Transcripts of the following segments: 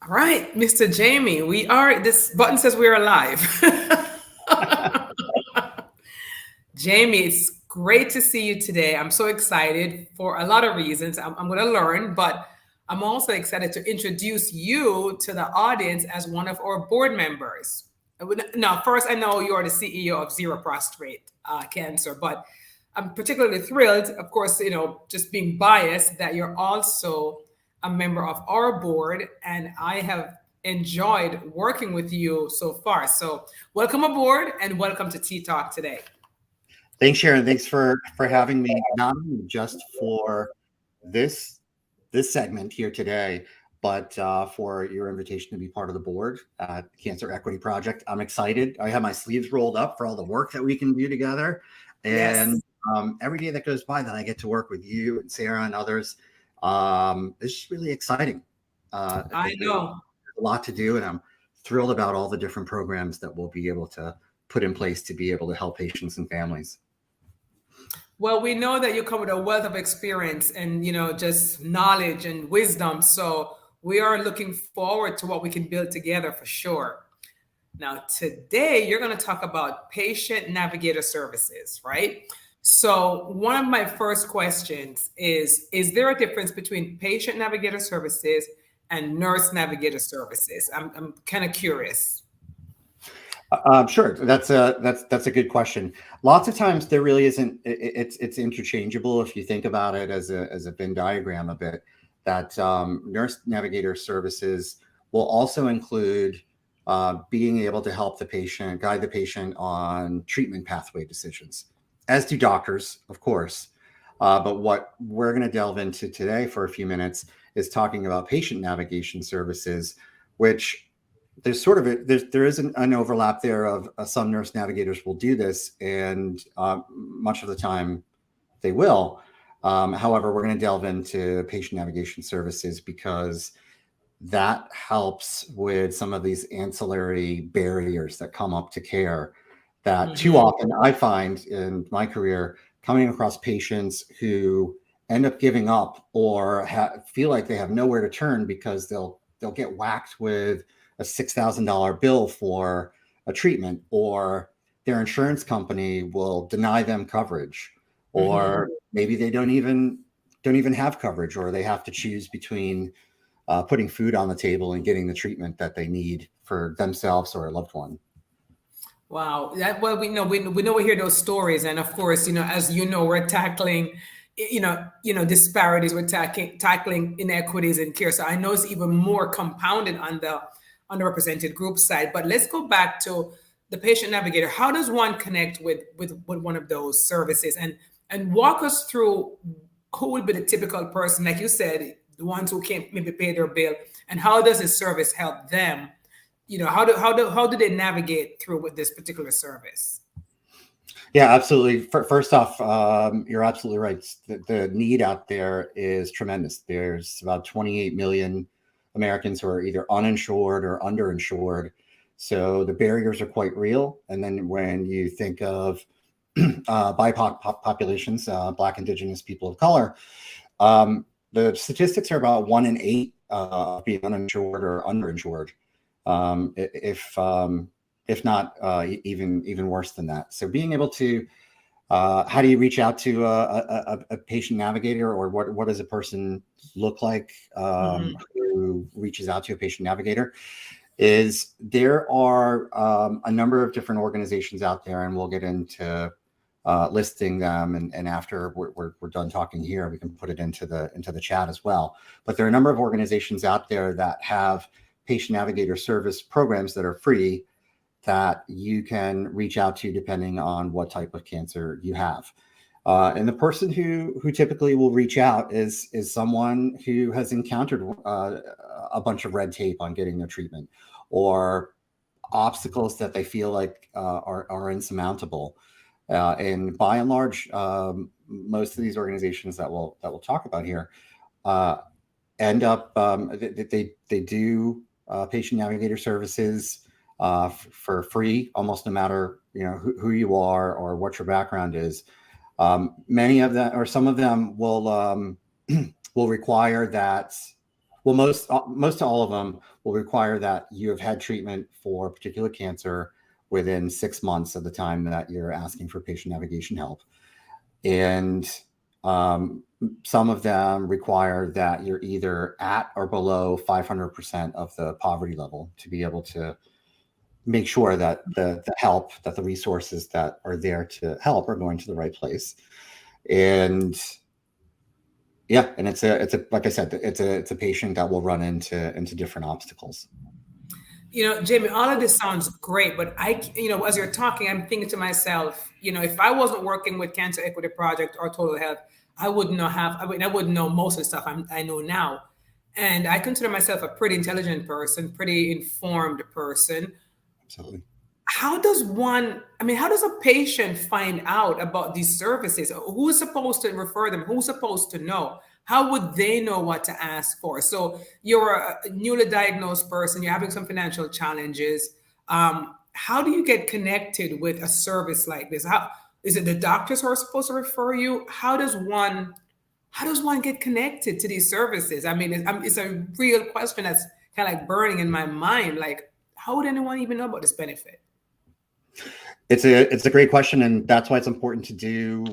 All right, Mr. Jamie, this button says we are live. Jamie, it's great to see you today. I'm so excited for a lot of reasons. I'm going to learn, but I'm also excited to introduce you to the audience as one of our board members. Now, first, I know you're the CEO of Zero Prostrate Cancer, but I'm particularly thrilled, of course, just being biased, that you're also a member of our board, and I have enjoyed working with you so far. So, welcome aboard and welcome to Tea Talk today. Thanks, Sharon. Thanks for having me, not only just for this this segment here today, but for your invitation to be part of the board at Cancer Equity Project. I'm excited. I have my sleeves rolled up for all the work that we can do together, and Yes, every day that goes by that I get to work with you and Sarah and others, it's just really exciting. I There's know. a lot to do, and I'm thrilled about all the different programs that we'll be able to put in place to be able to help patients and families. Well, we know that you come with a wealth of experience and just knowledge and wisdom. So we are looking forward to what we can build together for sure. Now, today you're going to talk about patient navigator services, right? So, one of my first questions is there a difference between patient navigator services and nurse navigator services? I'm kind of curious. Sure, that's a good question. Lots of times there really isn't. It's interchangeable if you think about it as a Venn diagram a bit. That nurse navigator services will also include being able to help the patient, guide the patient on treatment pathway decisions, as do doctors, of course. But what we're going to delve into today for a few minutes is talking about patient navigation services, which there's sort of there is an overlap there of some nurse navigators will do this, and much of the time they will. However, we're going to delve into patient navigation services because that helps with some of these ancillary barriers that come up to care that too Hmm. often I find in my career coming across patients who end up giving up or feel like they have nowhere to turn because they'll get whacked with a $6,000 bill for a treatment, or their insurance company will deny them coverage, Hmm. or maybe they don't even have coverage, or they have to choose between putting food on the table and getting the treatment that they need for themselves or a loved one. Wow. Well, we hear those stories, and of course, as we're tackling, disparities. We're tackling inequities in care. So I know it's even more compounded on the underrepresented group side. But let's go back to the patient navigator. How does one connect with one of those services, and walk us through who would be the typical person, like you said, the ones who can't maybe pay their bill, and how does this service help them? How do they navigate through with this particular service? Yeah, absolutely. First off, you're absolutely right. The need out there is tremendous. There's about 28 million Americans who are either uninsured or underinsured. So the barriers are quite real. And then when you think of BIPOC populations, Black, Indigenous, people of color, the statistics are about 1 in 8 being uninsured or underinsured. If not even worse than that. So being able to, how do you reach out to a patient navigator, or what does a person look like Hmm. who reaches out to a patient navigator? Is there are a number of different organizations out there, and we'll get into listing them, and after we're done talking here, we can put it into the chat as well. But there are a number of organizations out there that have patient navigator service programs that are free that you can reach out to depending on what type of cancer you have. And the person who typically will reach out is someone who has encountered a bunch of red tape on getting their treatment, or obstacles that they feel like are insurmountable. And by and large, most of these organizations that we'll talk about here uh, end up they do patient navigator services for free, almost no matter who you are or what your background is. Many of them, or some of them, will will require that Well, most all of them will require that you have had treatment for a particular cancer within 6 months of the time that you're asking for patient navigation help. And some of them require that you're either at or below 500% of the poverty level to be able to make sure that the help, that the resources that are there to help are going to the right place. And yeah, and it's a like I said, it's a patient that will run into different obstacles. Jamie, all of this sounds great, but as you're talking, I'm thinking to myself, if I wasn't working with Cancer Equity Project or Total Health, I wouldn't know most of the stuff I know now. And I consider myself a pretty intelligent person, pretty informed person. Absolutely. How does a patient find out about these services? Who's supposed to refer them? Who's supposed to know? How would they know what to ask for? So you're a newly diagnosed person, you're having some financial challenges. How do you get connected with a service like this? How is it the doctors who are supposed to refer you? How does one get connected to these services? I mean, it's a real question that's kind of like burning in my mind. Like, how would anyone even know about this benefit? It's a great question, and that's why it's important to do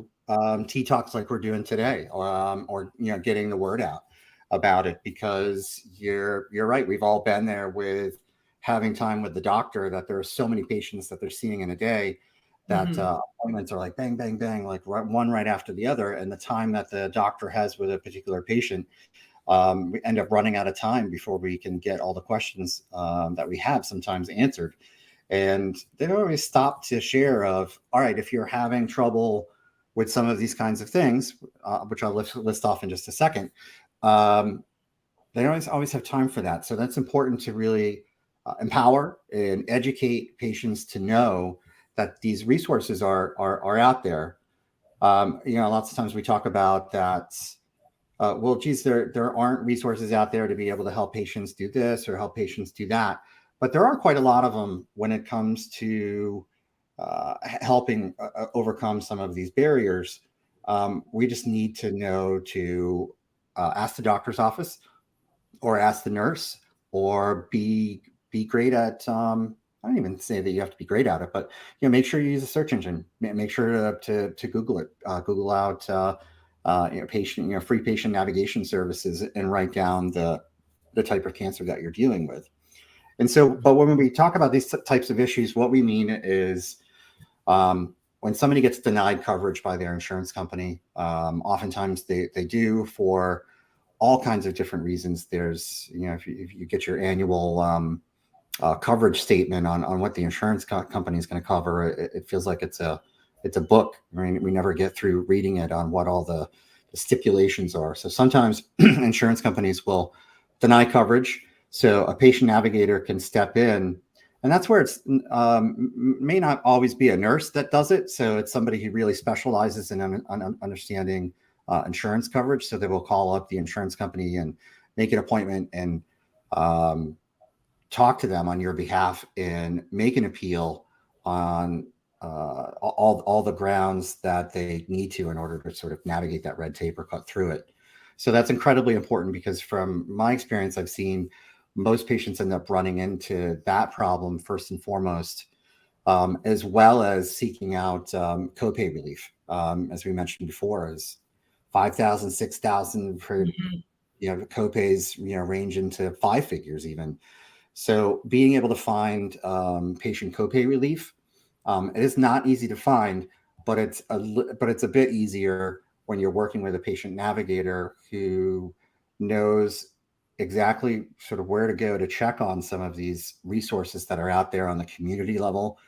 tea talks like we're doing today, or getting the word out about it, because you're right. We've all been there with having time with the doctor, that there are so many patients that they're seeing in a day that appointments are like bang, bang, bang, like one right after the other, and the time that the doctor has with a particular patient, we end up running out of time before we can get all the questions that we have sometimes answered. And they don't always stop to share of, all right, if you're having trouble with some of these kinds of things, which I'll list off in just a second, they don't always have time for that. So that's important to really empower and educate patients to know that these resources are out there. Lots of times we talk about that, well, geez, there aren't resources out there to be able to help patients do this or help patients do that. But there are quite a lot of them when it comes to helping overcome some of these barriers. We just need to know to ask the doctor's office, or ask the nurse, or be great at. I don't even say that you have to be great at it, but make sure you use a search engine. Make sure to Google it. Google out free patient navigation services, and write down the type of cancer that you're dealing with. And so, but when we talk about these types of issues, what we mean is when somebody gets denied coverage by their insurance company, oftentimes they do for all kinds of different reasons. There's, if you get your annual coverage statement on what the insurance company is going to cover, it feels like it's a book. I mean, we never get through reading it on what all the stipulations are. So sometimes insurance companies will deny coverage, so a patient navigator can step in, and that's where it's may not always be a nurse that does it. So it's somebody who really specializes in understanding insurance coverage. So they will call up the insurance company and make an appointment and talk to them on your behalf and make an appeal on all the grounds that they need to in order to sort of navigate that red tape or cut through it. So that's incredibly important, because from my experience, I've seen most patients end up running into that problem first and foremost, as well as seeking out copay relief. As we mentioned before, is $5,000, $6,000 for copays, range into 5 figures even. So being able to find patient copay relief, it is not easy to find, but it's a bit easier when you're working with a patient navigator who knows exactly sort of where to go to check on some of these resources that are out there on the community level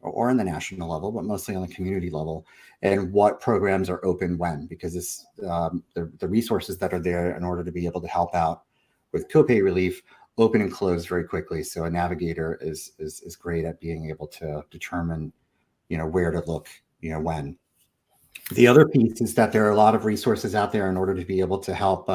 or in the national level, but mostly on the community level, and what programs are open when, because it's the resources that are there in order to be able to help out with copay relief open and close very quickly. So a navigator is great at being able to determine, where to look, when. The other piece is that there are a lot of resources out there in order to be able to help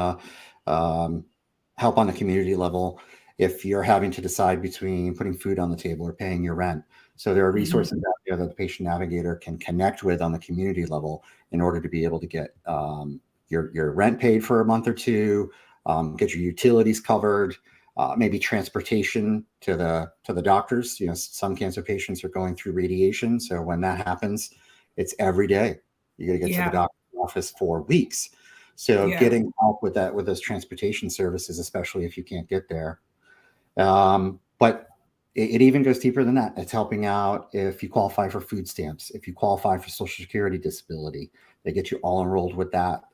help on the community level if you're having to decide between putting food on the table or paying your rent. So there are resources out there that the patient navigator can connect with on the community level in order to be able to get your rent paid for a month or two, get your utilities covered, maybe transportation to the doctors. Some cancer patients are going through radiation, so when that happens, it's every day. You got to get to the doctor's office for weeks. So getting help with that, with those transportation services, especially if you can't get there. But it even goes deeper than that. It's helping out if you qualify for food stamps, if you qualify for Social Security disability, they get you all enrolled with that.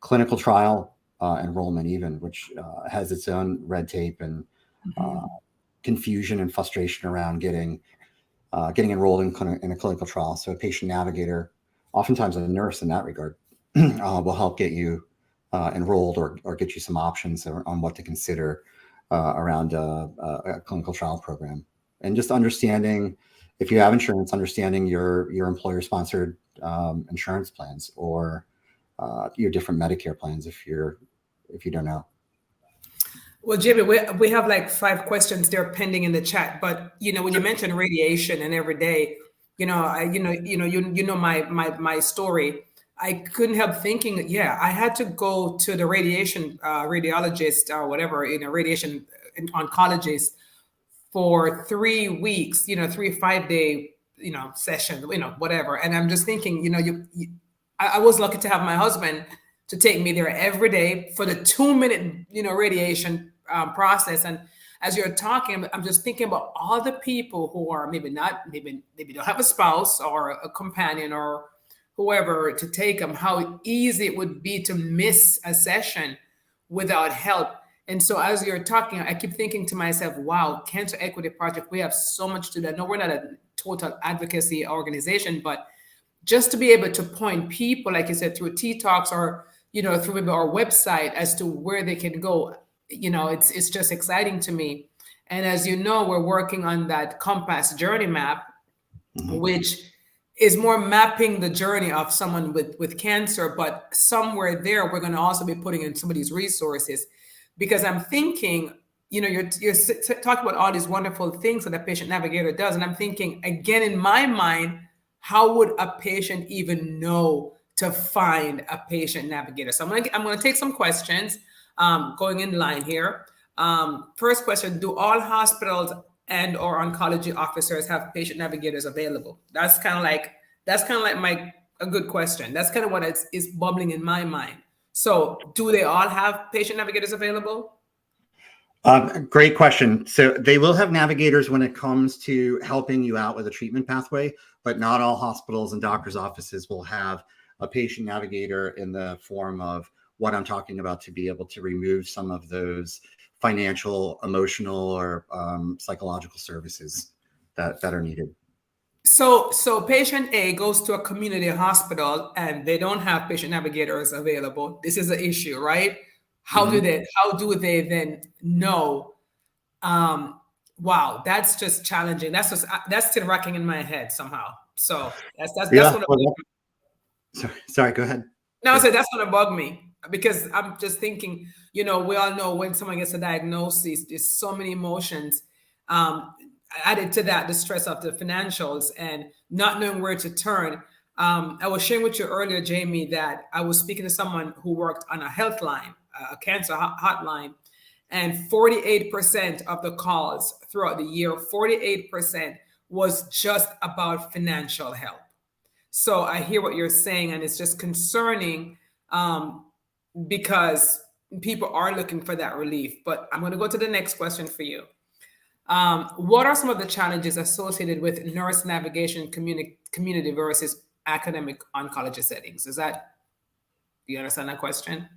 Clinical trial enrollment, even, which has its own red tape and confusion and frustration around getting enrolled in a clinical trial. So a patient navigator, oftentimes a nurse in that regard, will help get you enrolled or get you some options on what to consider around a clinical trial program. And just understanding, if you have insurance, understanding your employer-sponsored insurance plans, or your different Medicare plans if you don't know. Well, Jamie, we have like 5 questions there pending in the chat. But when you mentioned radiation and every day, my story. I couldn't help thinking, I had to go to the radiation radiologist or whatever, radiation oncologist for 3 weeks, 3 5-day, session, whatever. And I'm just thinking, I was lucky to have my husband to take me there every day for the 2-minute, radiation process. And as you're talking, I'm just thinking about all the people who are maybe don't have a spouse or a companion or whoever to take them, how easy it would be to miss a session without help. And so as you're talking, I keep thinking to myself, wow, Cancer Equity Project, we have so much to do. I know we're not a total advocacy organization, but just to be able to point people, like you said, through T-Talks or, through maybe our website as to where they can go, it's just exciting to me. And as you know, we're working on that Compass Journey Map, which is more mapping the journey of someone with cancer, but somewhere there, we're going to also be putting in some of these resources, because I'm thinking, you're talking about all these wonderful things that a patient navigator does. And I'm thinking, again, in my mind, how would a patient even know to find a patient navigator? So I'm going to take some questions going in line here. First question, do all hospitals and or oncology officers have patient navigators available? That's kind of like a good question. That's kind of what is bubbling in my mind. So do they all have patient navigators available? Great question. So they will have navigators when it comes to helping you out with a treatment pathway, but not all hospitals and doctors' offices will have a patient navigator in the form of what I'm talking about, to be able to remove some of those financial, emotional, or psychological services that are needed. So patient A goes to a community hospital and they don't have patient navigators available. This is an issue, right? How do they then know? Wow, that's just challenging. That's still racking in my head somehow. So that's sorry, go ahead. No, so that's gonna bug me, because I'm just thinking, we all know when someone gets a diagnosis, there's so many emotions. Added to that, the stress of the financials and not knowing where to turn. I was sharing with you earlier, Jamie, that I was speaking to someone who worked on a health line, a cancer hotline, and 48% of the calls throughout the year, 48% was just about financial help. So I hear what you're saying, and it's just concerning because people are looking for that relief. But I'm going to go to the next question for you. What are some of the challenges associated with nurse navigation community versus academic oncology settings? Do you understand that question?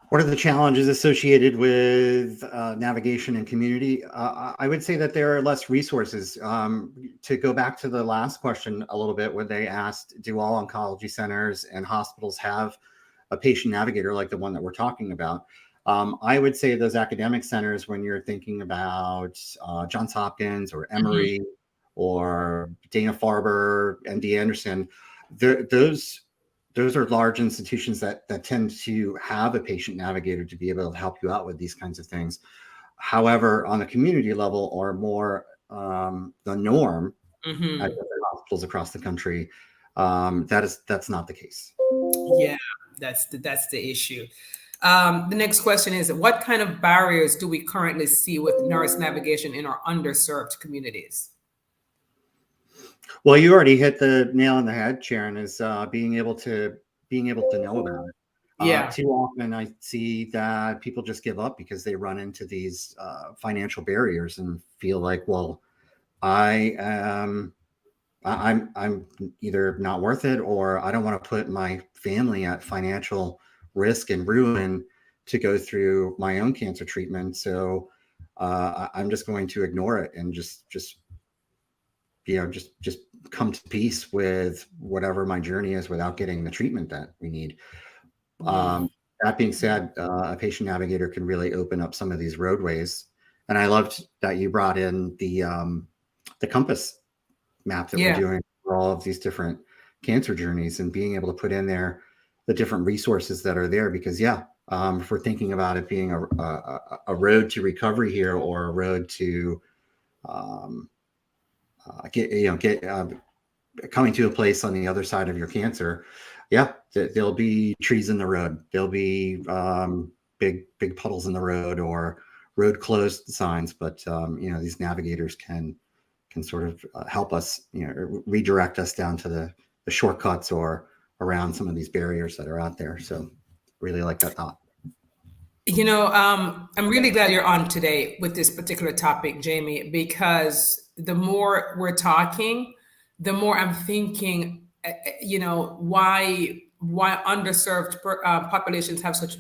What are the challenges associated with navigation and community? I would say that there are less resources. To go back to the last question a little bit, where they asked, do all oncology centers and hospitals have a patient navigator like the one that we're talking about? I would say those academic centers, when you're thinking about Johns Hopkins or Emory or Dana-Farber, MD Anderson, those are large institutions that tend to have a patient navigator to be able to help you out with these kinds of things. However, on a community level, or more the norm at different hospitals across the country, that's not the case. Yeah, that's the issue. The next question is, what kind of barriers do we currently see with nurse navigation in our underserved communities? Well, you already hit the nail on the head, Sharon, is being able to know about it. Yeah. Too often I see that people just give up because they run into these financial barriers and feel like, well, I'm either not worth it, or I don't want to put my family at financial risk and ruin to go through my own cancer treatment. So I'm just going to ignore it and just just come to peace with whatever my journey is without getting the treatment that we need. That being said, a patient navigator can really open up some of these roadways. And I loved that you brought in the compass map that we're doing for all of these different cancer journeys, and being able to put in there the different resources that are there. Because if we're thinking about it being a road to recovery here, or a road to coming to a place on the other side of your cancer, there'll be trees in the road. There'll be big puddles in the road, or road closed signs. But these navigators can sort of help us, redirect us down to the shortcuts or around some of these barriers that are out there. So really like that thought. I'm really glad you're on today with this particular topic, Jamie, because the more we're talking, the more I'm thinking, why underserved populations have such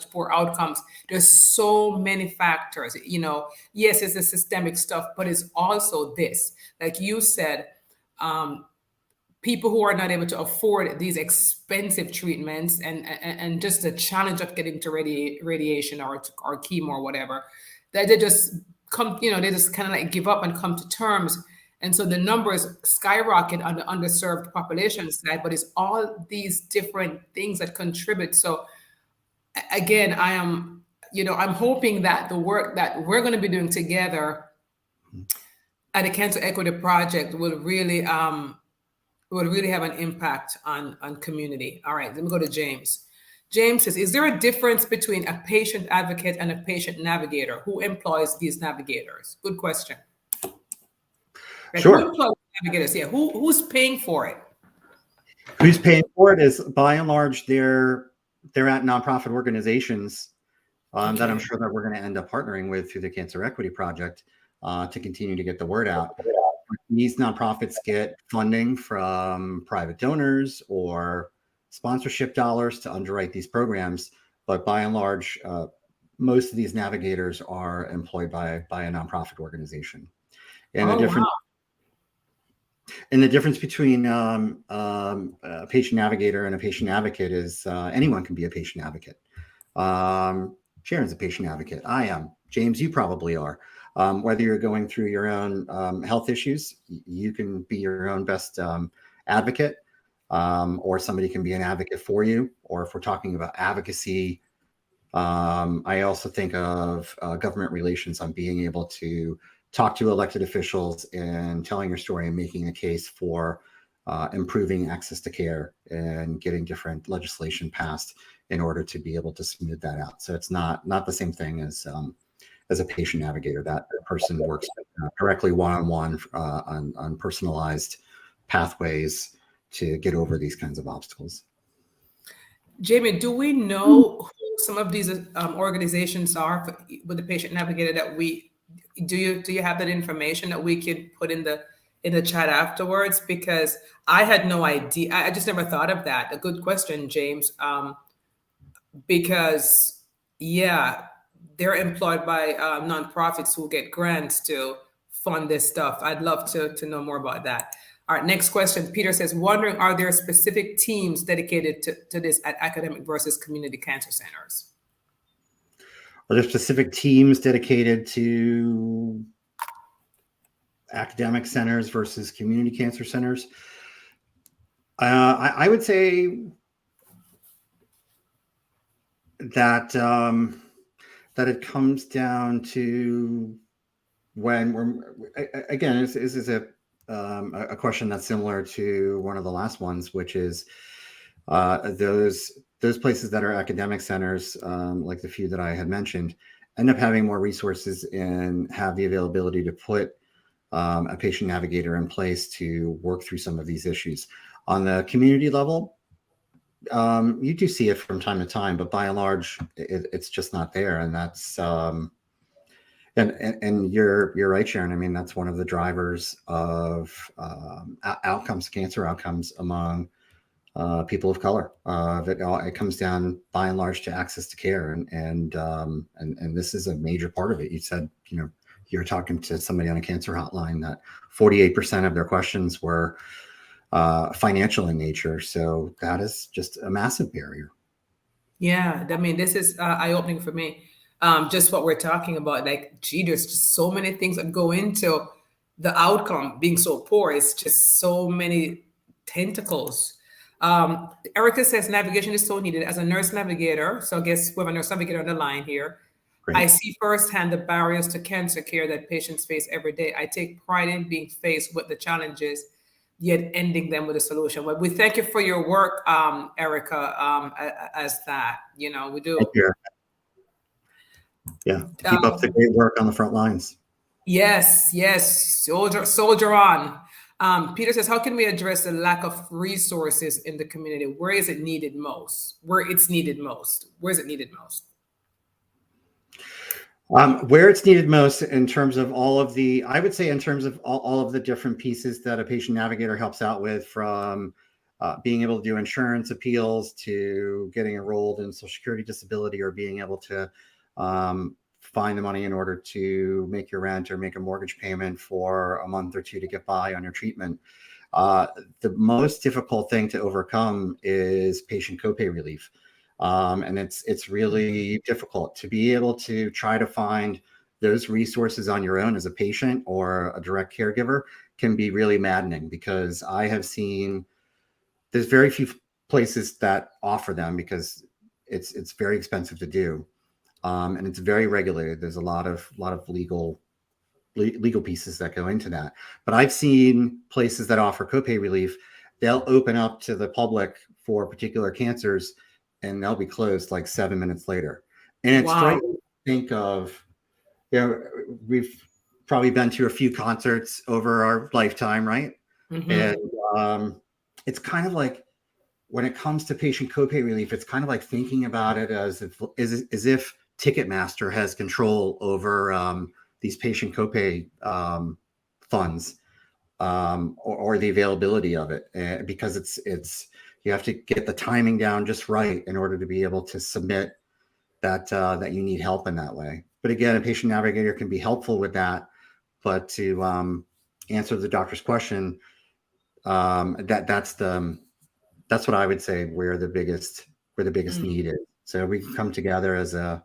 poor outcomes. There's so many factors. Yes, it's the systemic stuff, but it's also this, like you said, people who are not able to afford these expensive treatments, and just the challenge of getting to radiation or chemo or whatever, that they just come, they just kind of like give up and come to terms. And so the numbers skyrocket on the underserved population side, but it's all these different things that contribute. So again, I'm hoping that the work that we're going to be doing together at the Cancer Equity Project will really have an impact on community. All right, let me go to James. James says, is there a difference between a patient advocate and a patient navigator? Who employs these navigators? Good question. Sure. Who employs navigators? Yeah, who's paying for it? Who's paying for it is, by and large, they're at nonprofit organizations that I'm sure that we're going to end up partnering with through the Cancer Equity Project to continue to get the word out. These nonprofits get funding from private donors or sponsorship dollars to underwrite these programs, but by and large, most of these navigators are employed by a nonprofit organization. And the difference between a patient navigator and a patient advocate is anyone can be a patient advocate. Sharon's a patient advocate. I am. James, you probably are. Whether you're going through your own health issues, you can be your own best advocate, or somebody can be an advocate for you. Or if we're talking about advocacy, I also think of government relations, on being able to talk to elected officials and telling your story and making a case for improving access to care and getting different legislation passed in order to be able to smooth that out. So it's not the same thing as a patient navigator. That person works directly one-on-one on personalized pathways to get over these kinds of obstacles. Jamie, do we know who some of these organizations are with the patient navigator that do you have that information that we could put in the chat afterwards? Because I had no idea. I just never thought of that. A good question, James. Because they're employed by nonprofits who get grants to fund this stuff. I'd love to know more about that. All right, next question. Peter says, wondering, are there specific teams dedicated to this at academic versus community cancer centers? Are there specific teams dedicated to academic centers versus community cancer centers? I would say that it comes down to when again, this is a question that's similar to one of the last ones, which is those those places that are academic centers, like the few that I had mentioned, end up having more resources and have the availability to put a patient navigator in place to work through some of these issues. On the community level, you do see it from time to time, but by and large, it's just not there. And that's and you're right, Sharon. I mean, that's one of the drivers of outcomes, cancer outcomes among people of color. It comes down by and large to access to care, and this is a major part of it. You said, you're talking to somebody on a cancer hotline that 48% of their questions were financial in nature. So that is just a massive barrier. Yeah, I mean, this is eye-opening for me. Just what we're talking about, like, gee, there's just so many things that go into the outcome being so poor. It's just so many tentacles. Erica says navigation is so needed as a nurse navigator. So I guess we have a nurse navigator on the line here. Great. I see firsthand the barriers to cancer care that patients face every day. I take pride in being faced with the challenges, yet ending them with a solution. Well, we thank you for your work, Erica, as that, we do. Thank you. Yeah, keep up the great work on the front lines. Yes, soldier on. Peter says, how can we address the lack of resources in the community? Where is it needed most? Where is it needed most? Where it's needed most in terms of I would say in terms of all of the different pieces that a patient navigator helps out with, from being able to do insurance appeals to getting enrolled in Social Security disability, or being able to find the money in order to make your rent or make a mortgage payment for a month or two to get by on your treatment. The most difficult thing to overcome is patient copay relief. And it's really difficult to be able to try to find those resources on your own as a patient or a direct caregiver. Can be really maddening, because I have seen there's very few places that offer them, because it's very expensive to do. And it's very regulated. There's a lot of legal pieces that go into that. But I've seen places that offer copay relief. They'll open up to the public for particular cancers, and they'll be closed like 7 minutes later. And it's frightening to think of, we've probably been to a few concerts over our lifetime, right? Mm-hmm. And it's kind of like, when it comes to patient copay relief, it's kind of like thinking about it as if Ticketmaster has control over these patient copay funds, or the availability of it, because it's you have to get the timing down just right in order to be able to submit that you need help in that way. But again, a patient navigator can be helpful with that. But to answer the doctor's question, that's what I would say where the biggest need is. So we can come together as a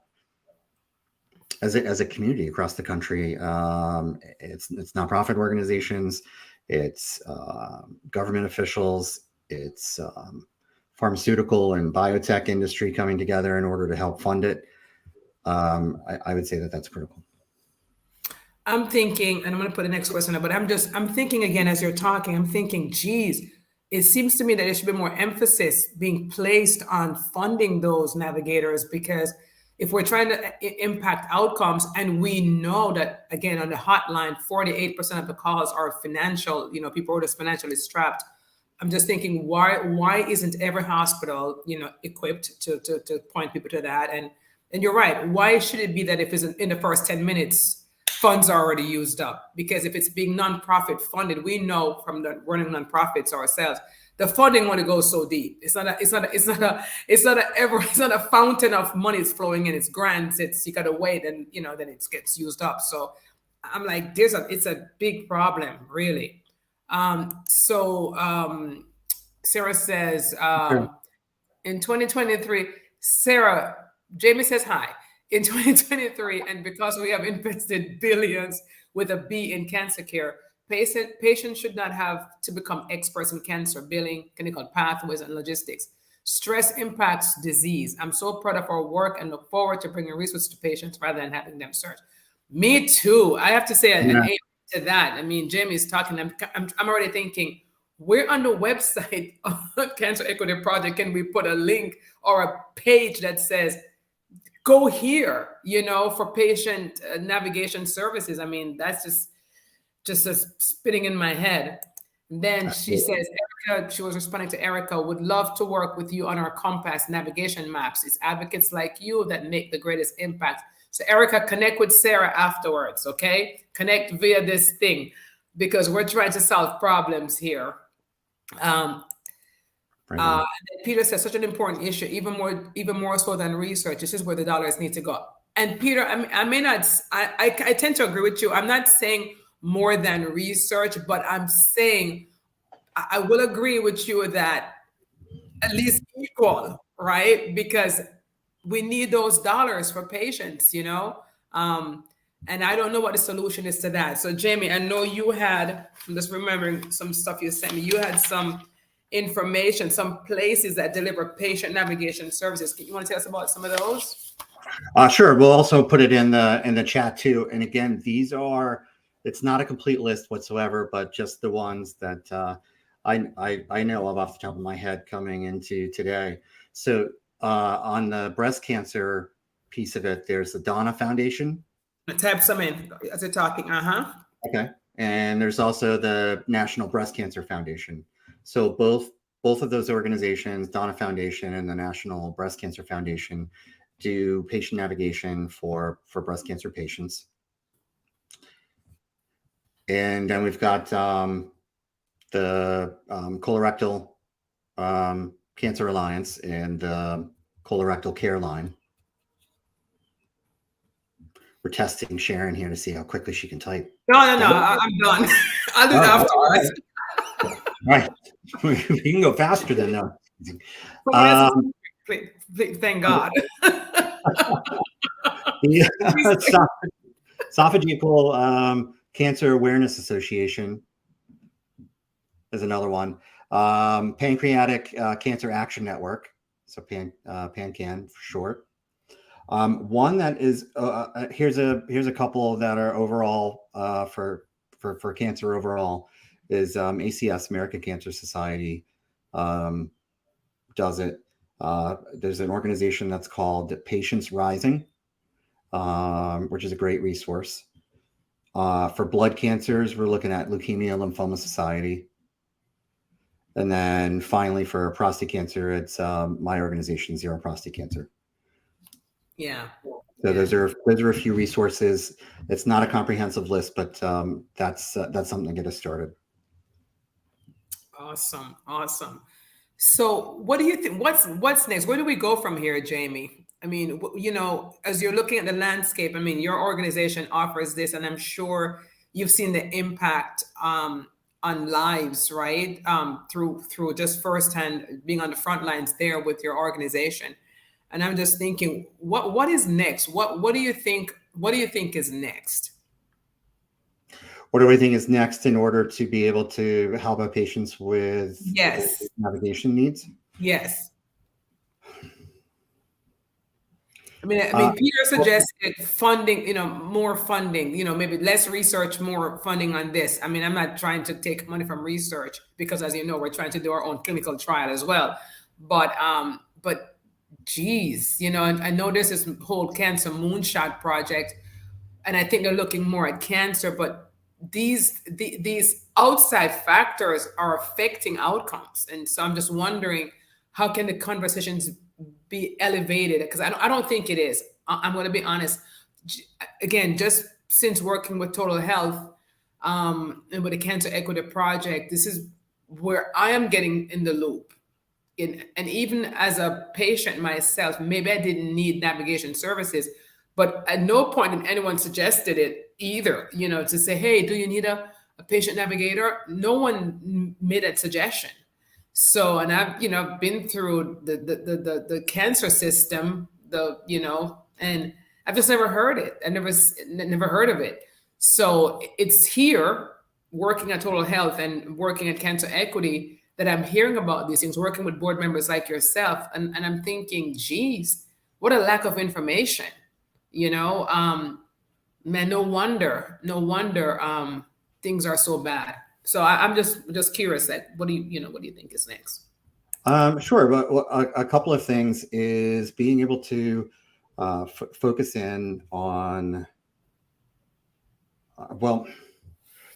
community across the country. It's nonprofit organizations, it's government officials, it's pharmaceutical and biotech industry coming together in order to help fund it. I would say that that's critical. I'm thinking, and I'm going to put the next question up, but I'm thinking again as you're talking, I'm thinking, geez, it seems to me that there should be more emphasis being placed on funding those navigators, because if we're trying to impact outcomes, and we know that, again, on the hotline, 48% of the calls are financial, people are just financially strapped. I'm just thinking, why isn't every hospital, equipped to point people to that? And you're right. Why should it be that if it's in the first 10 minutes, funds are already used up? Because if it's being nonprofit funded, we know from the running nonprofits ourselves, the funding only goes so deep. It's not a fountain of money is flowing in. It's grants. You gotta wait, and then it gets used up. So I'm like, it's a big problem, really. Sarah says, in 2023, Jamie says hi. In 2023, and because we have invested billions with a B in cancer care, patients should not have to become experts in cancer billing, clinical pathways, and logistics. Stress impacts disease. I'm so proud of our work and look forward to bringing resources to patients rather than having them search. Me too. I have to say an amen to that. I mean, Jamie is talking. I'm already thinking, where on the website of Cancer Equity Project can we put a link or a page that says, go here, for patient navigation services? I mean, that's just a spinning in my head. Then she says, Erica, she was responding to Erica, would love to work with you on our Compass navigation maps. It's advocates like you that make the greatest impact. So Erica, connect with Sarah afterwards, okay? Connect via this thing, because we're trying to solve problems here. Peter says, such an important issue, even more so than research. This is where the dollars need to go. And Peter, I may not, I tend to agree with you. I'm not saying more than research, but I'm saying I will agree with you that at least equal, right? Because we need those dollars for patients, and I don't know what the solution is to that. So Jamie, I know you had, I'm just remembering some stuff you sent me. You had some information, some places that deliver patient navigation services. You want to tell us about some of those? Sure. We'll also put it in the chat too. And again, it's not a complete list whatsoever, but just the ones that I know of off the top of my head coming into today. So on the breast cancer piece of it, there's the Donna Foundation. Type some in as you're talking. Okay. And there's also the National Breast Cancer Foundation. So both of those organizations, Donna Foundation and the National Breast Cancer Foundation, do patient navigation for breast cancer patients. And then we've got the Colorectal Cancer Alliance and Colorectal Care Line. We're testing Sharon here to see how quickly she can type. No, I'm done. I'll do it afterwards. Right. We can go faster than that. Thank God. The Esophageal Cancer Awareness Association is another one. Pancreatic Cancer Action Network, so PanCan for short. One that is here's a couple that are overall for cancer overall is ACS, American Cancer Society, does it. There's an organization that's called Patients Rising, which is a great resource. For blood cancers, we're looking at Leukemia Lymphoma Society. And then finally for prostate cancer, it's my organization, Zero Prostate Cancer. Yeah. So those are a few resources. It's not a comprehensive list, but that's something to get us started. Awesome. So what do you think? What's next? Where do we go from here, Jamie? I mean, as you're looking at the landscape, I mean, your organization offers this, and I'm sure you've seen the impact on lives, right? Through just firsthand being on the front lines there with your organization. And I'm just thinking, what is next? What do you think? What do you think is next? What do I think is next in order to be able to help our patients with navigation needs? Yes. I mean, Peter suggested funding, more funding, maybe less research, more funding on this. I mean, I'm not trying to take money from research because, as you know, we're trying to do our own clinical trial as well. But geez, and I know this is whole cancer moonshot project, and I think they're looking more at cancer, but these outside factors are affecting outcomes. And so I'm just wondering, how can the conversations be elevated? Because I don't think it is. I'm going to be honest. Again, just since working with Total Health and with the Cancer Equity Project, this is where I am getting in the loop. And even as a patient myself, maybe I didn't need navigation services, but at no point did anyone suggested it either, to say, hey, do you need a patient navigator? No one made that suggestion. So, and I've, been through the cancer system, and I've just never heard it. I never heard of it. So it's here working at Total Health and working at Cancer Equity that I'm hearing about these things, working with board members like yourself. And I'm thinking, geez, what a lack of information, man, no wonder things are so bad. So I'm just curious that what do you think is next? Sure. But a couple of things is being able to focus in on, well,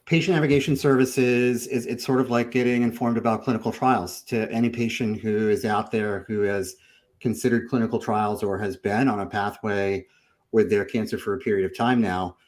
patient navigation services is it's sort of like getting informed about clinical trials. To any patient who is out there who has considered clinical trials or has been on a pathway with their cancer for a period of time now,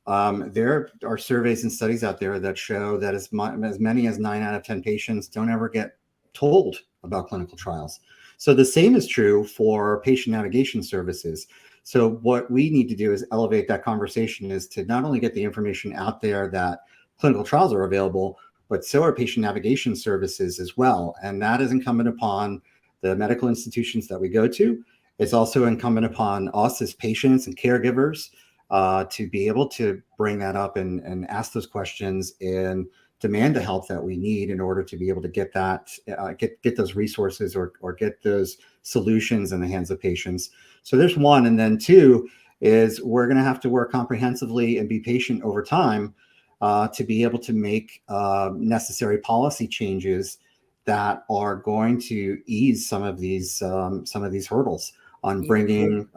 there are surveys and studies out there that show that as many as 9 out of 10 patients don't ever get told about clinical trials. So the same is true for patient navigation services. So what we need to do is elevate that conversation, is to not only get the information out there that clinical trials are available, but so are patient navigation services as well. And that is incumbent upon the medical institutions that we go to. It's also incumbent upon us as patients and caregivers to be able to bring that up and ask those questions and demand the help that we need in order to be able to get that, get those resources or get those solutions in the hands of patients. So there's one. And then two is we're going to have to work comprehensively and be patient over time to be able to make necessary policy changes that are going to ease some of these hurdles on bringing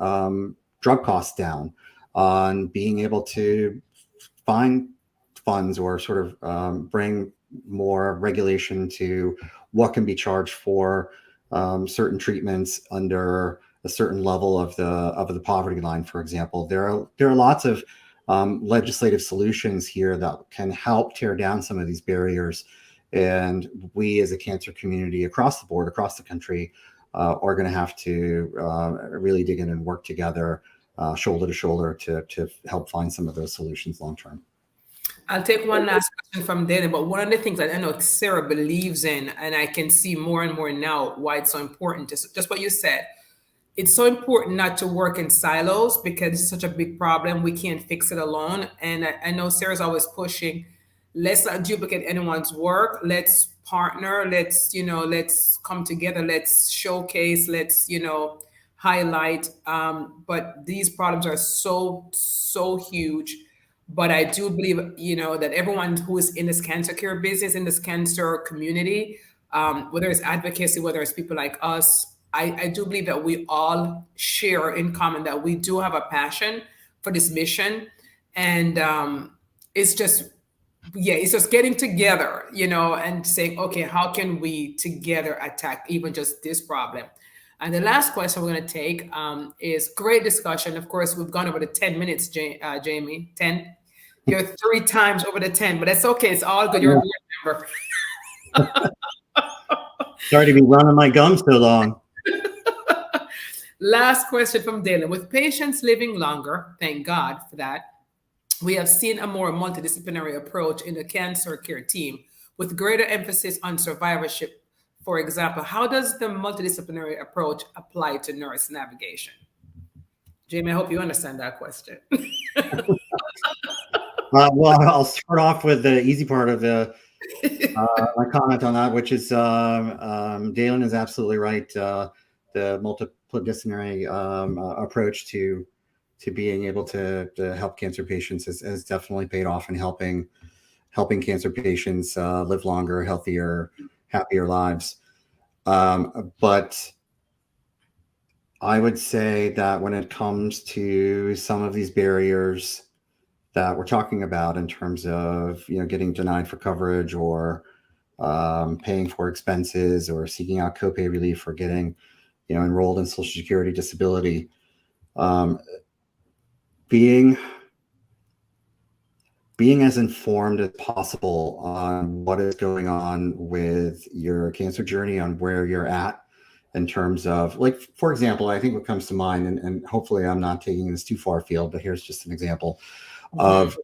drug costs down, on being able to find funds or sort of bring more regulation to what can be charged for certain treatments under a certain level of the poverty line, for example. There are lots of legislative solutions here that can help tear down some of these barriers. And we as a cancer community across the board, across the country, are going to have to really dig in and work together shoulder to shoulder to help find some of those solutions long term. I'll take one last question from Dana, but one of the things that I know Sarah believes in, and I can see more and more now why it's so important, just what you said. It's so important not to work in silos because it's such a big problem. We can't fix it alone. And I know Sarah's always pushing, let's not duplicate anyone's work. Let's partner. Let's come together. Let's showcase. Let's, highlight. But these problems are so huge. But I do believe, that everyone who is in this cancer care business, in this cancer community, whether it's advocacy, whether it's people like us, I do believe that we all share in common that we do have a passion for this mission. And it's just getting together, and saying, okay, how can we together attack even just this problem? And the last question we're going to take is great discussion. Of course, we've gone over the 10 minutes, Jamie, 10. You're 3 times over the 10, but that's okay. It's all good. You're a board member. Sorry to be running my gums so long. Last question from Dalen. With patients living longer, thank God for that, we have seen a more multidisciplinary approach in the cancer care team with greater emphasis on survivorship. For example, how does the multidisciplinary approach apply to nurse navigation? Jamie, I hope you understand that question. Well, I'll start off with the easy part of my comment on that, which is Dalen is absolutely right. The multidisciplinary approach to being able to help cancer patients has definitely paid off in helping cancer patients live longer, healthier, happier lives. But I would say that when it comes to some of these barriers that we're talking about in terms of getting denied for coverage or paying for expenses or seeking out copay relief or getting enrolled in Social Security disability, being as informed as possible on what is going on with your cancer journey, on where you're at in terms of, like, for example, I think what comes to mind, and hopefully I'm not taking this too far afield, but here's just an example of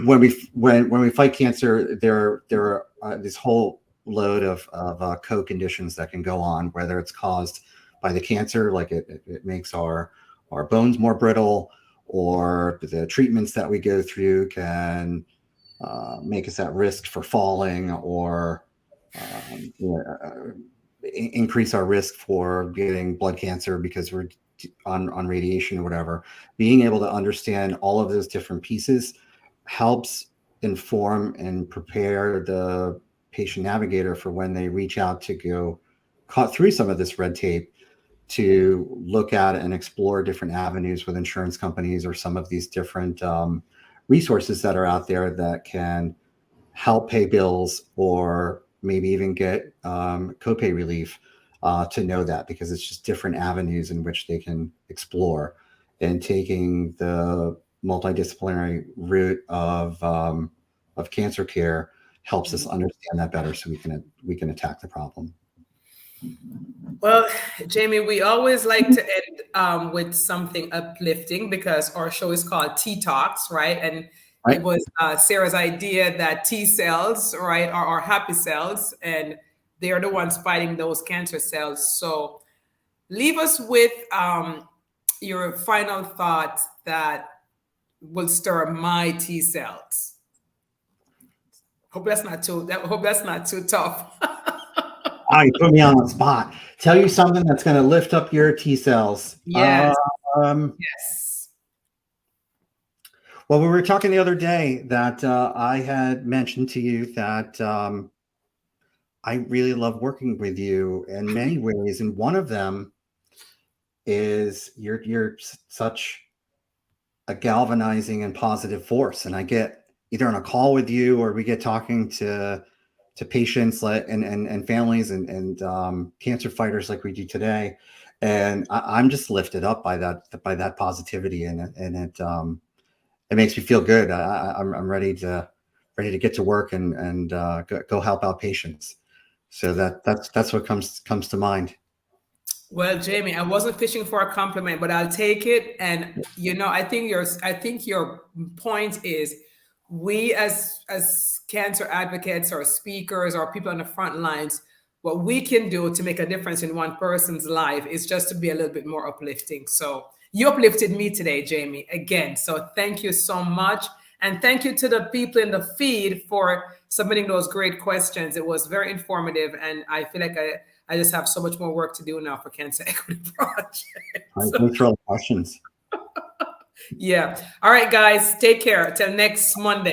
when we fight cancer, there are this whole load of co-conditions that can go on, whether it's caused by the cancer, like it makes our bones more brittle, or the treatments that we go through can make us at risk for falling, or increase our risk for getting blood cancer because we're on radiation or whatever. Being able to understand all of those different pieces helps inform and prepare the patient navigator for when they reach out to go cut through some of this red tape to look at and explore different avenues with insurance companies or some of these different resources that are out there that can help pay bills or maybe even get copay relief, to know that, because it's just different avenues in which they can explore. And taking the multidisciplinary route of cancer care helps us understand that better, so we can attack the problem. Well, Jamie, we always like to end with something uplifting because our show is called T Talks, right? And Right. it was Sarah's idea that T cells, right, are our happy cells, and they are the ones fighting those cancer cells. So leave us with your final thought that will stir my T cells. Hope that's not too tough. Oh, you put me on the spot. Tell you something that's going to lift up your T cells. Yes. Yes. Well, we were talking the other day that I had mentioned to you that I really love working with you in many ways, and one of them is you're such a galvanizing and positive force. And I get either on a call with you or we get talking to patients and families and cancer fighters like we do today, and I'm just lifted up by that positivity, and it makes me feel good. I'm ready to get to work and go help out patients. So that's what comes to mind. Well, Jamie, I wasn't fishing for a compliment, but I'll take it. And I think your point is, we as cancer advocates or speakers or people on the front lines, what we can do to make a difference in one person's life is just to be a little bit more uplifting. So you uplifted me today, Jamie, again. So thank you so much. And thank you to the people in the feed for submitting those great questions. It was very informative. And I feel like I just have so much more work to do now for Cancer Equity Project. Thanks for all the questions. Yeah. All right, guys. Take care. Till next Monday.